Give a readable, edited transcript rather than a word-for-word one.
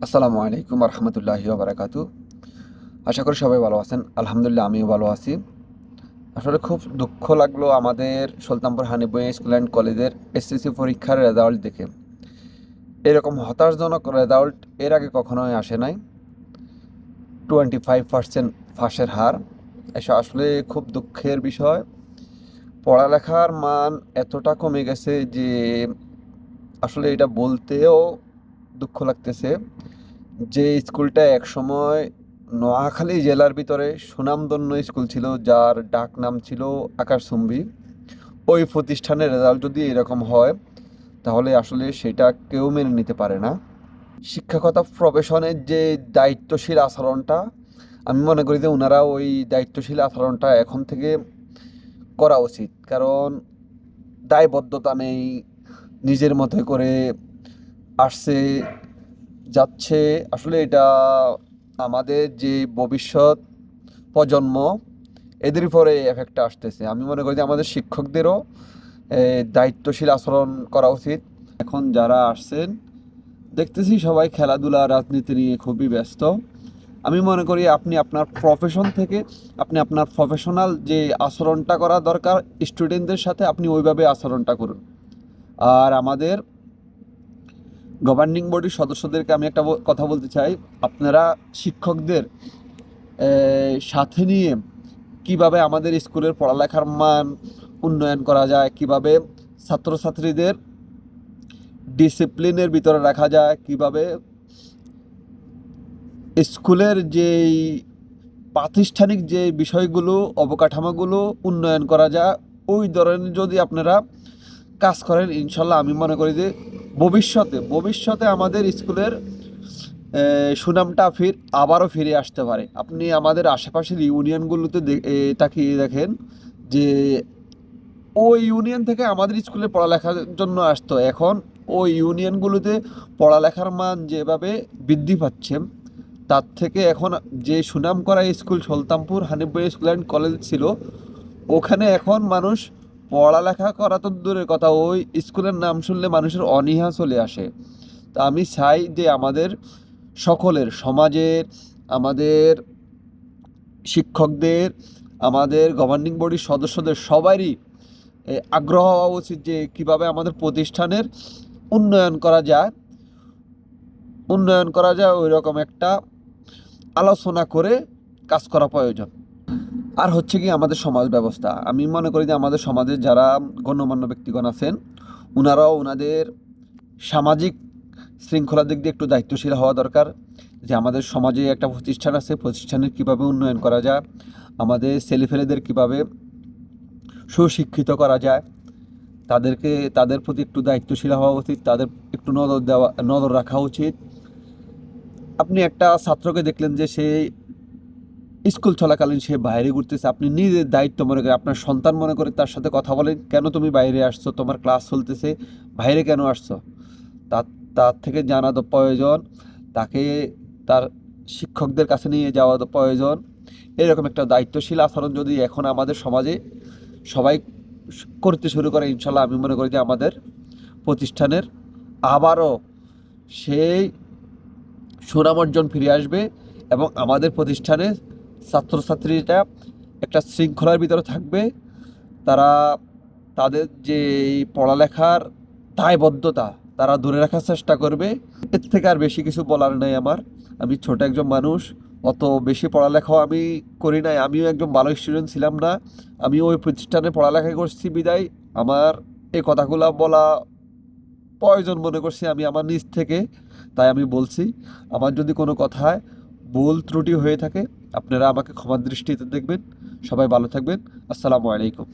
আসসালামু আলাইকুম রহমতুল্লাহি বারাকাতু। আশা করি সবাই ভালো আছেন। আলহামদুলিল্লাহ আমিও ভালো আছি। আসলে খুব দুঃখ লাগলো আমাদের সুলতানপুর হানিফ স্কুল অ্যান্ড কলেজের এসএসসি পরীক্ষার রেজাল্ট দেখে। এরকম হতাশজনক রেজাল্ট এর আগে কখনোই আসে নাই। 25% ফাঁসের হার। এসব আসলে খুব দুঃখের বিষয়। পড়ালেখার মান এতটা কমে গেছে যে আসলে এটা বলতেও দুঃখ লাগতেছে। যে স্কুলটা একসময় নোয়াখালী জেলার ভিতরে সুনামধন্য স্কুল ছিল, যার ডাক নাম ছিল আকাশচুম্বী, ওই প্রতিষ্ঠানের রেজাল্ট যদি এরকম হয় তাহলে আসলে সেটা কেউ মেনে নিতে পারে না। শিক্ষকতা প্রফেশনের যে দায়িত্বশীল আচরণটা, আমি মনে করি যে ওনারা ওই দায়িত্বশীল আচরণটা এখন থেকে করা উচিত। কারণ দায়বদ্ধতা নেই, নিজের মতো করে আসছে যাচ্ছে। আসলে এটা আমাদের যে ভবিষ্যৎ প্রজন্ম, এদের উপরে এফেক্টটা আসতেছে। আমি মনে করি যে আমাদের শিক্ষকদেরও দায়িত্বশীল আচরণ করা উচিত। এখন যারা আসছেন দেখতেছি সবাই খেলাধুলা রাজনীতি নিয়ে খুবই ব্যস্ত। আমি মনে করি আপনি আপনার প্রফেশন থেকে আপনি আপনার প্রফেশনাল যে আচরণটা করা দরকার স্টুডেন্টদের সাথে, আপনি ওইভাবে আচরণটা করুন। আর আমাদের গভর্নিং বডির সদস্যদেরকে আমি একটা কথা বলতে চাই, আপনারা শিক্ষকদের সাথে নিয়ে কিভাবে আমাদের স্কুলের পড়ালেখার মান উন্নয়ন করা যায়, কিভাবে ছাত্রছাত্রীদের ডিসিপ্লিনের ভিতরে রাখা যায়, কিভাবে স্কুলের যেই প্রাতিষ্ঠানিক যে বিষয়গুলো অবকাঠামোগুলো উন্নয়ন করা যায়, ওই ধরনের যদি আপনারা কাজ করেন, ইনশাল্লাহ আমি মনে করি যে ভবিষ্যতে আমাদের স্কুলের সুনামটা আবারও ফিরে আসতে পারে। আপনি আমাদের আশেপাশের ইউনিয়নগুলোতে তাকিয়ে দেখেন যে ওই ইউনিয়ন থেকে আমাদের স্কুলে পড়ালেখার জন্য আসতো, এখন ওই ইউনিয়নগুলোতে পড়ালেখার মান যেভাবে বৃদ্ধি পাচ্ছে, তার থেকে এখন যে সুনাম করা school Sultanpur Hanif school and college ছিল, ওখানে এখন মানুষ পড়ালেখা করা তো দূরের কথা, ওই স্কুলের নাম শুনলে মানুষের অনীহা চলে আসে। তা আমি চাই যে আমাদের সকলের, সমাজের, আমাদের শিক্ষকদের, আমাদের গভর্নিং বডির সদস্যদের সবারই আগ্রহ হওয়া উচিত যে কীভাবে আমাদের প্রতিষ্ঠানের উন্নয়ন করা যায়, ওই রকম একটা আলোচনা করে কাজ করা প্রয়োজন। আর হচ্ছে কি আমাদের সমাজ ব্যবস্থা, আমি মনে করি যে আমাদের সমাজের যারা গণ্যমান্য ব্যক্তিগণ আছেন, ওনারাও ওনাদের সামাজিক শৃঙ্খলার দিক দিয়ে একটু দায়িত্বশীল হওয়া দরকার। যে আমাদের সমাজে একটা প্রতিষ্ঠান আছে, প্রতিষ্ঠানের কীভাবে উন্নয়ন করা যায়, আমাদের ছেলেফেলেদের কীভাবে সুশিক্ষিত করা যায়, তাদের প্রতি একটু দায়িত্বশীল হওয়া উচিত, তাদের একটু নজর রাখা উচিত। আপনি একটা ছাত্রকে দেখলেন যে সে স্কুল চলাকালীন সে বাইরে ঘুরতেছে, আপনি নিজের দায়িত্ব মনে করে, আপনার সন্তান মনে করে তার সাথে কথা বলেন, কেন তুমি বাইরে আসছো, তোমার ক্লাস চলতেছে, বাইরে কেন আসছো। তার তার থেকে জানা তো প্রয়োজন, তাকে তার শিক্ষকদের কাছে নিয়ে যাওয়া তো প্রয়োজন। এরকম একটা দায়িত্বশীল আচরণ যদি এখন আমাদের সমাজে সবাই করতে শুরু করে, ইনশাল্লাহ আমি মনে করি যে আমাদের প্রতিষ্ঠানের আবারও সেই সুনাম অর্জন ফিরে আসবে এবং আমাদের প্রতিষ্ঠানে ছাত্রছাত্রীরা একটা শৃঙ্খলার ভিতরে থাকবে। তারা তাদের যে পড়ালেখার দায়বদ্ধতা তারা ধরে রাখার চেষ্টা করবে। এর থেকে আর বেশি কিছু বলার নেই আমার। আমি ছোট একজন মানুষ, অত বেশি পড়ালেখাও আমি করি নাই, আমিও একজন ভালো স্টুডেন্ট ছিলাম না। আমি ওই প্রতিষ্ঠানে পড়ালেখা করছি বিদায় আমার এই কথাগুলো বলা প্রয়োজন মনে করছি আমি আমার নিজ থেকে, তাই আমি বলছি। আমার যদি কোনো কথায় ভুল ত্রুটি হয়ে থাকে, আপনারা আমাকে ক্ষমার দৃষ্টিতে দেখবেন। সবাই ভালো থাকবেন। আসসালামু আলাইকুম।